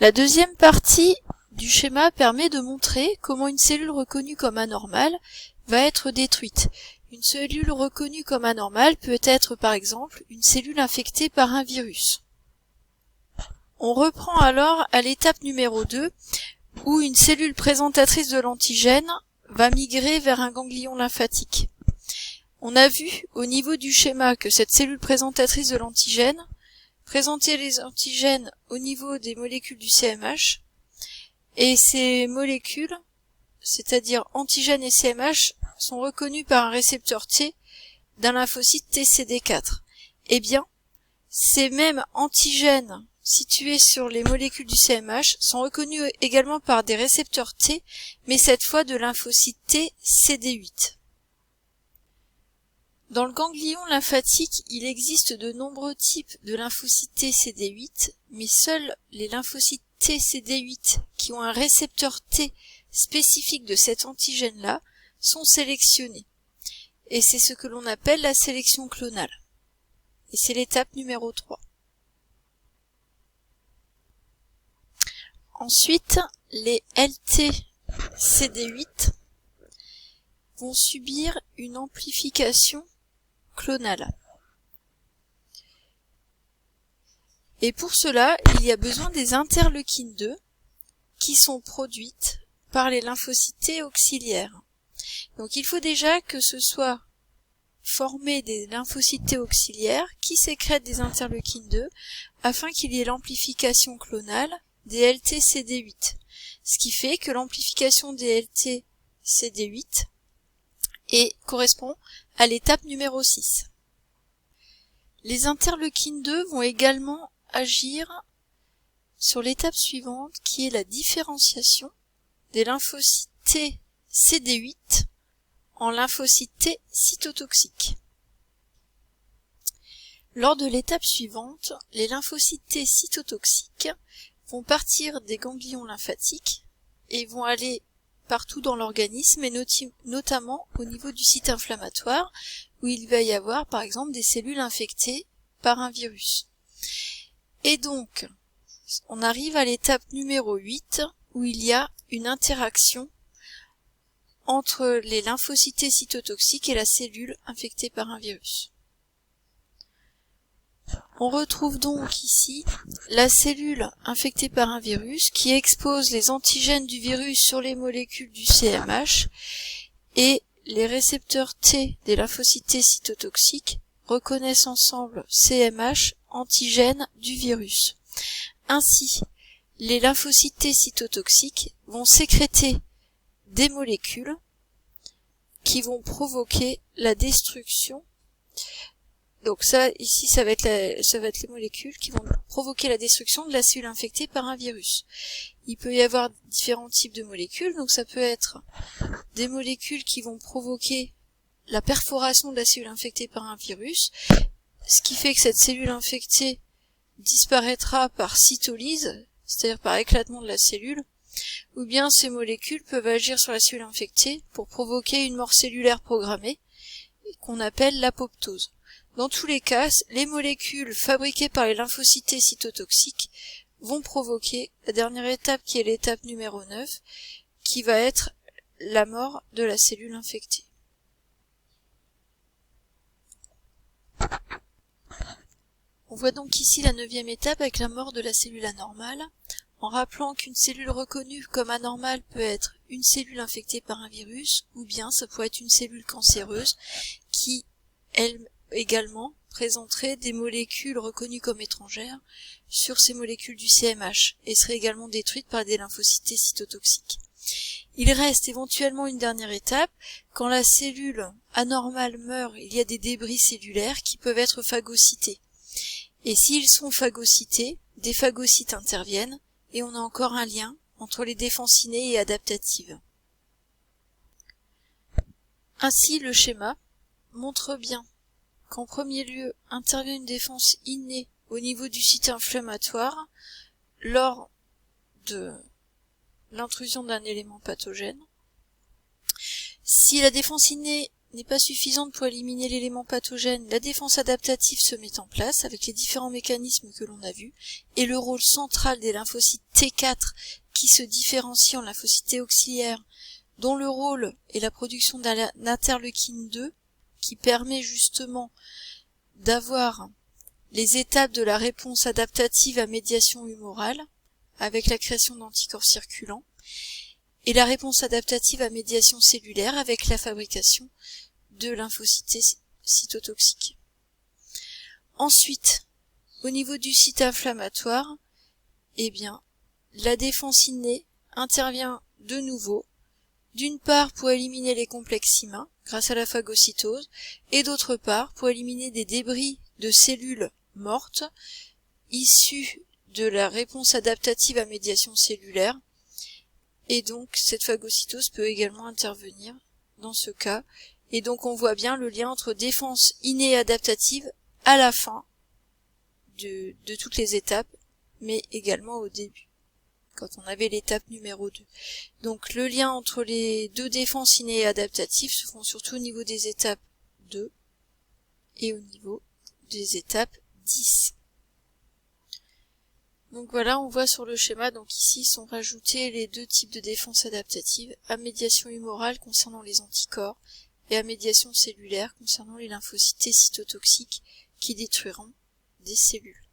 La deuxième partie du schéma permet de montrer comment une cellule reconnue comme anormale va être détruite. Une cellule reconnue comme anormale peut être par exemple une cellule infectée par un virus. On reprend alors à l'étape numéro 2 où une cellule présentatrice de l'antigène va migrer vers un ganglion lymphatique. On a vu au niveau du schéma que cette cellule présentatrice de l'antigène présentait les antigènes au niveau des molécules du CMH, et ces molécules, c'est-à-dire antigènes et CMH, sont reconnues par un récepteur T d'un lymphocyte TCD4. Eh bien, ces mêmes antigènes situés sur les molécules du CMH sont reconnus également par des récepteurs T, mais cette fois de lymphocyte T CD8. Dans le ganglion lymphatique, il existe de nombreux types de lymphocytes T CD8, mais seuls les lymphocytes T CD8 qui ont un récepteur T spécifique de cet antigène-là sont sélectionnés. Et c'est ce que l'on appelle la sélection clonale. Et c'est l'étape numéro 3. Ensuite, les LT-CD8 vont subir une amplification clonale. Et pour cela, il y a besoin des interleukines 2 qui sont produites par les lymphocytes T auxiliaires. Donc il faut déjà que ce soit formé des lymphocytes T auxiliaires qui sécrètent des interleukines 2 afin qu'il y ait l'amplification clonale des LT-CD8. Ce qui fait que l'amplification des LT-CD8 correspond à l'étape numéro 6. Les interleukines 2 vont également agir sur l'étape suivante qui est la différenciation des lymphocytes T CD8 en lymphocytes T cytotoxiques. Lors de l'étape suivante, les lymphocytes T cytotoxiques vont partir des ganglions lymphatiques et vont aller partout dans l'organisme et notamment au niveau du site inflammatoire où il va y avoir par exemple des cellules infectées par un virus. Et donc, on arrive à l'étape numéro 8 où il y a une interaction entre les lymphocytes T cytotoxiques et la cellule infectée par un virus. On retrouve donc ici la cellule infectée par un virus qui expose les antigènes du virus sur les molécules du CMH et les récepteurs T des lymphocytes T cytotoxiques reconnaissent ensemble CMH, antigène du virus. Ainsi, les lymphocytes T cytotoxiques vont sécréter des molécules qui vont provoquer la destruction. Donc ça, ici, ça va être les molécules qui vont provoquer la destruction de la cellule infectée par un virus. Il peut y avoir différents types de molécules, donc ça peut être des molécules qui vont provoquer la perforation de la cellule infectée par un virus, ce qui fait que cette cellule infectée disparaîtra par cytolyse, c'est-à-dire par éclatement de la cellule, ou bien ces molécules peuvent agir sur la cellule infectée pour provoquer une mort cellulaire programmée, qu'on appelle l'apoptose. Dans tous les cas, les molécules fabriquées par les lymphocytes T cytotoxiques vont provoquer la dernière étape qui est l'étape numéro 9, qui va être la mort de la cellule infectée. On voit donc ici la 9e étape avec la mort de la cellule anormale, en rappelant qu'une cellule reconnue comme anormale peut être une cellule infectée par un virus, ou bien ça pourrait être une cellule cancéreuse qui, elle également, présenterait des molécules reconnues comme étrangères sur ces molécules du CMH, et serait également détruite par des lymphocytes T cytotoxiques. Il reste éventuellement une dernière étape. Quand la cellule anormale meurt, il y a des débris cellulaires qui peuvent être phagocytés. Et s'ils sont phagocytés, des phagocytes interviennent, et on a encore un lien entre les défenses innées et adaptatives. Ainsi, le schéma montre bien qu'en premier lieu intervient une défense innée au niveau du site inflammatoire lors de l'intrusion d'un élément pathogène. Si la défense innée n'est pas suffisante pour éliminer l'élément pathogène, la défense adaptative se met en place avec les différents mécanismes que l'on a vus, et le rôle central des lymphocytes T4 qui se différencient en lymphocytes T auxiliaires, dont le rôle est la production d'un interleukine 2 qui permet justement d'avoir les étapes de la réponse adaptative à médiation humorale avec la création d'anticorps circulants et la réponse adaptative à médiation cellulaire avec la fabrication de lymphocytes cytotoxiques. Ensuite, au niveau du site inflammatoire, eh bien, la défense innée intervient de nouveau, d'une part pour éliminer les complexes humains grâce à la phagocytose, et d'autre part pour éliminer des débris de cellules mortes issues de la réponse adaptative à médiation cellulaire, et donc cette phagocytose peut également intervenir dans ce cas, et donc on voit bien le lien entre défense innée et adaptative à la fin de toutes les étapes, mais également au début, quand on avait l'étape numéro 2. Donc le lien entre les deux défenses innées et adaptatives se font surtout au niveau des étapes 2 et au niveau des étapes 10. Donc voilà, on voit sur le schéma, donc ici sont rajoutés les deux types de défense adaptative, à médiation humorale concernant les anticorps et à médiation cellulaire concernant les lymphocytes cytotoxiques qui détruiront des cellules.